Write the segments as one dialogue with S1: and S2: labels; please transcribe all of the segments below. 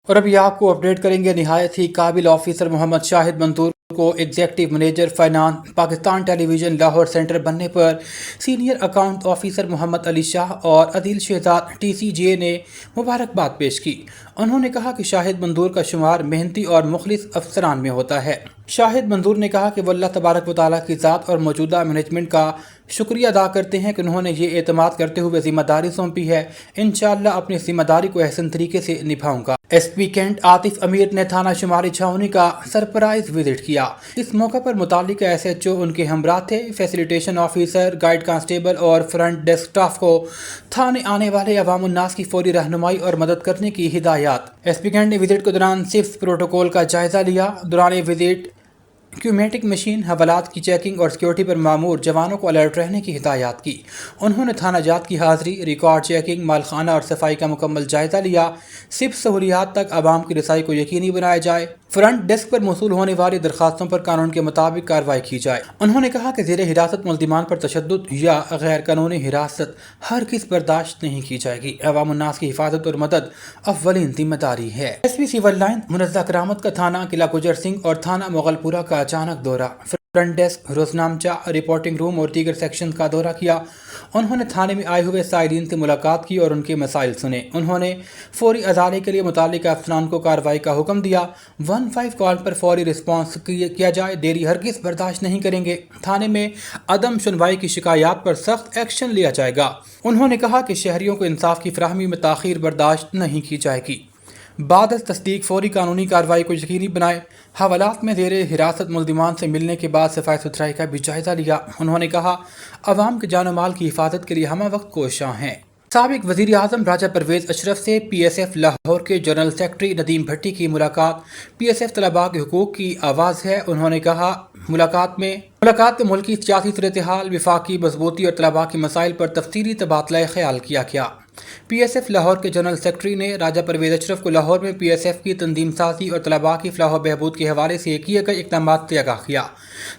S1: और अभी आपको अपडेट करेंगे। निहायत ही काबिल ऑफिसर मोहम्मद शाहिद मंतूर को executive manager finance Pakistan television Lahore centre बनने पर senior account officer Mohammad Ali Shah और अदील शहजाद TCGA ने मुबारकबाद पेश की। उन्होंने कहा कि शाहिद मंतूर का शुमार मेहनती और मुखलिस अफसरान में होता है। शाहिद मंतूर ने कहा कि वो अल्लाह तबारक व तआला की ज़ात और मौजूदा मैनेजमेंट का शुक्रिया अदा करते हैं कि उन्होंने ये एतमाद करते हुए जिम्मेदारी सौंपी है। इंशाअल्लाह अपनी जिम्मेदारी को एहसन तरीके से निभाऊंगा। SP कैंट आतिफ अमीर ने थाना शुमारी छावनी का सरप्राइज विजिट किया। इस मौके पर मुतालिका SHO उनके हमरा थे। फैसिलिटेशन ऑफिसर, गाइड कांस्टेबल और फ्रंट डेस्क स्टाफ को थाने आने वाले अवाम उन्नास की फौरी रहनुमाई और मदद करने की हिदायत। SP कैंट ने विजिट के दौरान सिफ्स प्रोटोकॉल का जायजा लिया। दौरान विजिट क्यूमेटिक मशीन, हवालात की चेकिंग और सिक्योरिटी पर मामूर जवानों को अलर्ट रहने की हिदायत की। उन्होंने थाना जात की हाजिरी, रिकॉर्ड चेकिंग, मालखाना और सफाई का मुकम्मल जायजा लिया। सिर्फ सहूलियात तक आवाम की रसाई को यकीनी बनाया जाए। फ्रंट डेस्क पर मौसूल होने वाली दरखास्तों पर कानून के मुताबिक कार्रवाई की जाए। उन्होंने कहा कि ज़ेर हिरासत मुल्ज़िमान पर तशद्दुद या गैर कानूनी हिरासत हर किस बर्दाश्त नहीं की जाएगी। अवाम उन्नास की हिफाजत और मदद अव्वलीन जिम्मेदारी है। SP सिविल लाइन मुनज़्ज़ा करामत का थाना किला गुजर सिंह और थाना मुगलपुरा का अचानक दौरा। फ्रंट डेस्क, रोजनामचा, रिपोर्टिंग रूम और दीगर सेक्शन का दौरा किया। उन्होंने थाने में आए हुए साइलिन से मुलाकात की और उनके मसाइल सुने। उन्होंने फौरी अजाले के लिए मुतालिका अफसरान को कार्रवाई का हुक्म दिया। 15 कॉल पर फौरी रिस्पांस किया जाए। देरी हरगिज़ बर्दाश्त नहीं करेंगे। थाने में अदम सुनवाई की शिकायत पर सख्त एक्शन लिया जाएगा। उन्होंने कहा कि शहरियों को इंसाफ की फराहमी में ताख़ीर बर्दाश्त नहीं की जाएगी। बाद तस्दीक फौरी कानूनी कार्रवाई को यकीनी बनाए। हवालात में ज़ेर हिरासत मुल्ज़िमान से मिलने के बाद सफाई सुथराई का भी जायजा लिया। उन्होंने कहा अवाम के जान माल की हिफाजत के लिए हम वक्त कोशां हैं। साबिक वज़ीर आज़म राजा परवेज़ अशरफ से PSF लाहौर के जनरल सेक्रेटरी नदीम भट्टी की मुलाकात PSF तलबा के हुकूक की आवाज़ है। उन्होंने कहा मुलाकात में मुल्क की सियासी सूरत-ए-हाल, विफाकी मजबूती और तलबा के मसाइल पर तफसीली तबादला ख्याल किया गया। PSF लाहौर के जनरल सेक्रेटरी ने राजा परवेज़ अशरफ को लाहौर में PSF की तंजीम साजी और तलबा की फलाह व बहबूद के हवाले से किए गए इक़दाम से आगाह किया।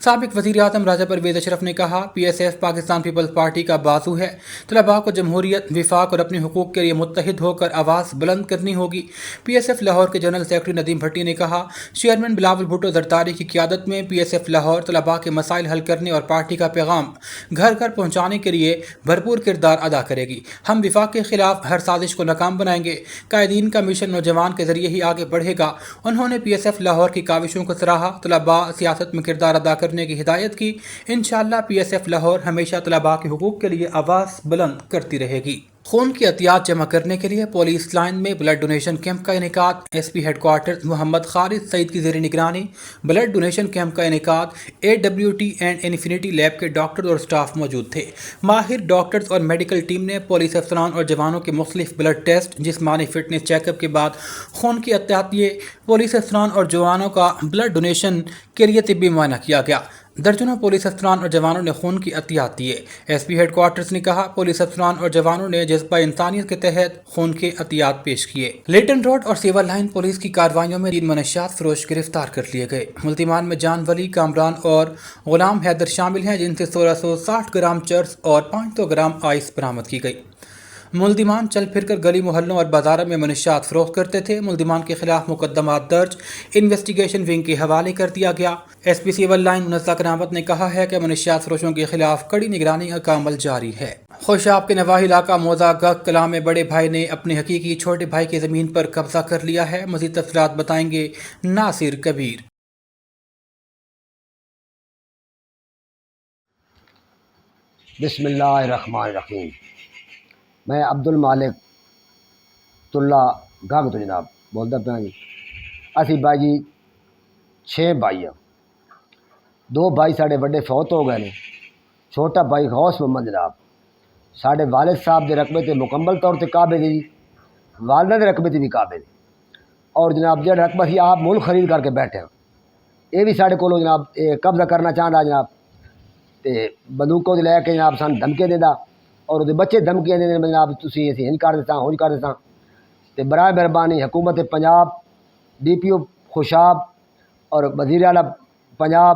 S1: साबिक वज़ीर आज़म राजा परवेज़ अशरफ ने कहा PSF पाकिस्तान पीपल्स पार्टी का बाजू है। तलबा को जमहूरियत, विफाक और अपने हुकूक के लिए मुत्तहिद होकर आवाज़ बुलंद करनी होगी। PSF लाहौर के जनरल सेक्रेटरी नदीम भट्टी ने कहा चेयरमैन बिलावल भुट्टो जरदारी की क़यादत में PSF लाहौर तलबा के मसाइल हल करने और पार्टी का पैगाम घर घर पहुँचाने के लिए भरपूर किरदार अदा करेगी। हम विफाक के खिलाफ हर साजिश को नाकाम बनाएंगे। कायदीन का मिशन नौजवान के जरिए ही आगे बढ़ेगा। उन्होंने PSF लाहौर की काविशों को सराहा। तलबा सियासत में किरदार अदा करने की हिदायत की। इंशाअल्लाह PSF लाहौर हमेशा तलबा के हुकूक के लिए आवाज़ बुलंद करती रहेगी। खून की अतियात जमा करने के लिए पुलिस लाइन में ब्लड डोनेशन कैंप का इनेकाद। SP हेडक्वार्टर मोहम्मद खालिद सईद की ज़ेर निगरानी ब्लड डोनेशन कैंप का इनेकाद। AWT एंड इन्फिनिटी लैब के डॉक्टर और स्टाफ मौजूद थे। माहिर डॉक्टर्स और मेडिकल टीम ने पुलिस अफसरान और जवानों के मुख्तलिफ ब्लड टेस्ट, जिस्मानी फिटनेस चेकअप के बाद खून की अतियात पुलिस अफसरान और जवानों का ब्लड डोनेशन के लिए तिब्बी मुआयना किया गया। दर्जनों पुलिस अफसरान और जवानों ने खून की अतियात दिए। SP हेडक्वार्टर्स ने कहा पुलिस अफसरान और जवानों ने जज्बा इंसानियत के तहत खून के अतियात पेश किए। लेटन रोड और सिविल लाइन पुलिस की कार्रवाइयों में 3 मनशियात फरोश गिरफ्तार कर लिए गए। मुल्ज़िमान में जान वली, कामरान और गुलाम हैदर शामिल हैं, जिनसे 1660 ग्राम चर्स और 500 ग्राम आइस बरामद की गई। मुल्ज़िमान चल फिर कर गली मोहल्लों और बाजारों में मनशियात फरोख्त करते थे। मुल्ज़िमान के खिलाफ मुकदमा दर्ज इन्वेस्टिगेशन विंग के हवाले कर दिया गया। SP सिविल लाइन मुनज़्ज़ा करामत ने कहा है कि मनशियात फरोशों के खिलाफ कड़ी निगरानी का अमल जारी है। खुशाब के नवाही इलाका मौजा गग कलां में बड़े भाई ने अपने हकीकी छोटे भाई की ज़मीन पर कब्जा कर लिया है। मज़ीद तफसीलात बताएंगे नासिर कबीर।
S2: बिस्मिल्लाहिर्रहमानिर्रहीम। मैं अब्दुल मालिक तुल्ला गग तो जनाब बोलता पाया जी। असी भाई जी 6 भाई हैं। 2 भाई साढ़े बड़े फौत हो गए ने। छोटा भाई गौस मोहम्मद जनाब साढ़े वालिद साहब के रकबे से मुकम्मल तौर पर काबिल जी, वालदा के रकबे से भी काबिल। और जनाब जो रकबा ही आप मुल्क खरीद करके बैठे हैं, ये भी साढ़े को जनाब कब्जा करना चाहता जनाब। तो बंदूकों से लैके जनाब सन धमके देता और वो बच्चे धमकियाँ देते जनाब तुसी असीं इंज कर देता उंज कर देता। तो बराए मेहरबानी हुकूमत पंजाब, DPO खुशाब और वज़ीर आला पंजाब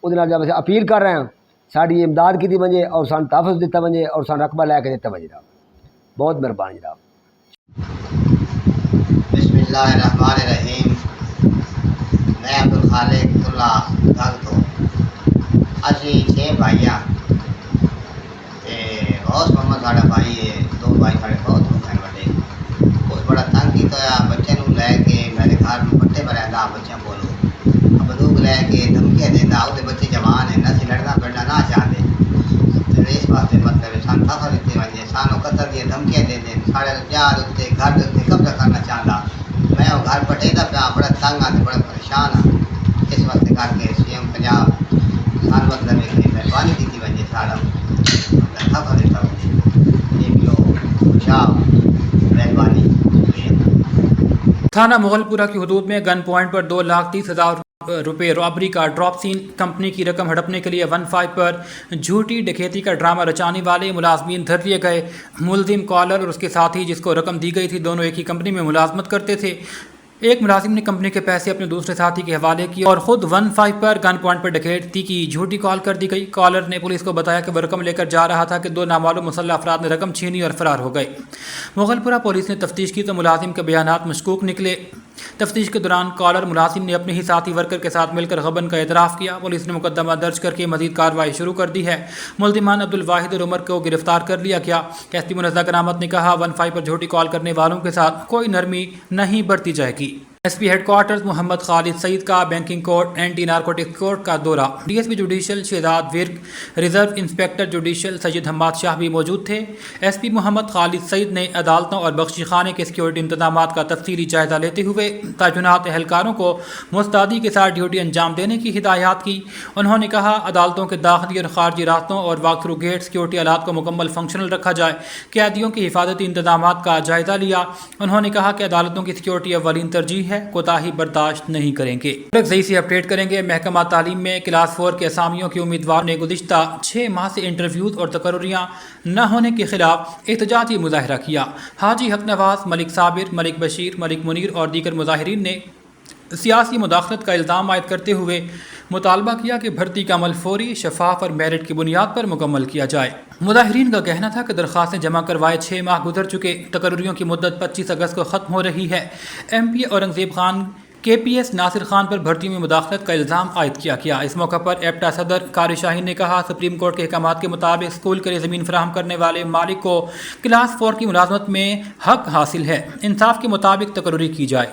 S2: उहदे नाल जब अपील कर रहे हैं साड़ी इमदाद की वजे और सन तहफ़्फ़ुज़ दिता वजे और सन रकबा लैके दिता वजे जनाब। बहुत मेहरबानी जनाब।
S3: बिस्मिल्लाहिर्रहमानिर्रहीम। मैं अब्दुल खालिक तुल्ला गल तो असी 6 भाई हाँ ते बहुत मोहम्मद साढ़ा भाई है, 2 भाई साढ़े बहुत हो गए बड़े। उस बड़ा तंग की तो बच्चे नूं लैके मेरे घर में पट्टे पर रहता बच्चों को बंदूक लैके धमकियां देता। उसके बच्चे जवान है, नसी लड़ना पड़ना ना चाहते इस वास्ते मतलब सन खफा दिते वजे सानू कतर दी धमकियां दे दें साढ़े प्यार उत्ते घर दे उत्ते कब्जा करना चाहता। मैं वो घर पटेदा पे बड़ा तंग आ बड़ा परेशान हाँ। इस वास्ते करके सीएम पंजाब सन मतलब एक मेहरबानी की वजह सारा खफा देता एक लो शाह मेहरबानी।
S1: थाना मुगलपुरा की हदूद में गन पॉइंट पर 2,30,000 रुपये रॉबरी का ड्रॉप सीन कंपनी की रकम हड़पने के लिए 15 पर झूठी डकैती का ड्रामा रचाने वाले मुलाजमीन धर लिए गए। मुलजिम कॉलर और उसके साथी जिसको रकम दी गई थी दोनों एक ही कंपनी में मुलाजमत करते थे। एक मुलाजिम ने कंपनी के पैसे अपने दूसरे साथी के हवाले किए और खुद 15 पर गन पॉइंट पर डकैती की झूठी कॉल कर दी गई। कॉलर ने पुलिस को बताया कि वह रकम लेकर जा रहा था कि 2 नामालूम मुसल्लह अफराद ने रकम छीनी और फरार हो गए। मुगलपुरा पुलिस ने तफ्तीश की तो मुलाजिम के बयानात मशकूक निकले। तफ्तीश के दौरान कॉलर मुलाजिम ने अपने ही साथी वर्कर के साथ मिलकर गबन का एतराफ़ किया। पुलिस ने मुकदमा दर्ज करके मजीद कार्रवाई शुरू कर दी है। मुल्जिमान अब्दुल वाहिद और उमर को गिरफ्तार कर लिया गया। एसपी मुनज़्ज़ा करामत ने कहा 15 पर झूठी कॉल करने वालों के साथ कोई नरमी नहीं बरती जाएगी। एसपी हेडक्वार्टर्स मोहम्मद खालिद सईद का banking court anti narcotics court का दौरा। DSP judicial Shahzad Virk, reserve inspector judicial Syed Hammad Shah भी मौजूद थे। एसपी मोहम्मद खालिद सईद ने अदालतों और बख्शी खाने के सिक्योरिटी इंतजामात का तफसीली जायजा लेते हुए तैनात एहलकारों को मुस्तैदी के साथ ड्यूटी अंजाम देने की हिदायत की। उन्होंने कहा अदालतों के दाखिली और खारजी रास्तों और वाक थ्रू गेट सिक्योरिटी आलात को मुकम्मल फंक्शनल रखा जाए। कैदियों की हिफाजती इंतजामात का जायजा लिया। उन्होंने कहा कि अदालतों की सिक्योरिटी अव्वलीन तरजीह है, कोताही बर्दाश्त नहीं करेंगे। सही से अपडेट करेंगे। महकमा तालीम में क्लास 4 के असामियों के उम्मीदवार ने गुज़िश्ता 6 माह से इंटरव्यूज और तकर्रियाँ न होने के खिलाफ एहतजाजी मुजाहरा किया। हाजी हक नवाज, मलिक साबिर, मलिक बशीर, मलिक मुनीर और दीगर मुजाहिरीन ने सियासी मुदाखलत का इल्ज़ाम आयद करते हुए मुतालबा किया कि भर्ती का अमल फौरी, शफाफ और मेरिट की बुनियाद पर मुकम्मल किया जाए। मुजाहिरीन का कहना था कि दरख्वास्तें जमा करवाए 6 माह गुजर चुके, तकर्रियों की मुद्दत 25 अगस्त को ख़त्म हो रही है। MP औरंगज़ेब खान, KPS नासिर खान पर भर्तियों में मुदाखलत का इल्ज़ाम आयद किया गया। इस मौके पर एप्टा सदर कारी शाहीन ने कहा सुप्रीम कोर्ट के अहकामात के मुताबिक स्कूल के लिए ज़मीन फराहम करने वाले मालिक को क्लास 4 की मुलाजमत में हक हासिल है। इंसाफ के मुताबिक तकर्री की जाए।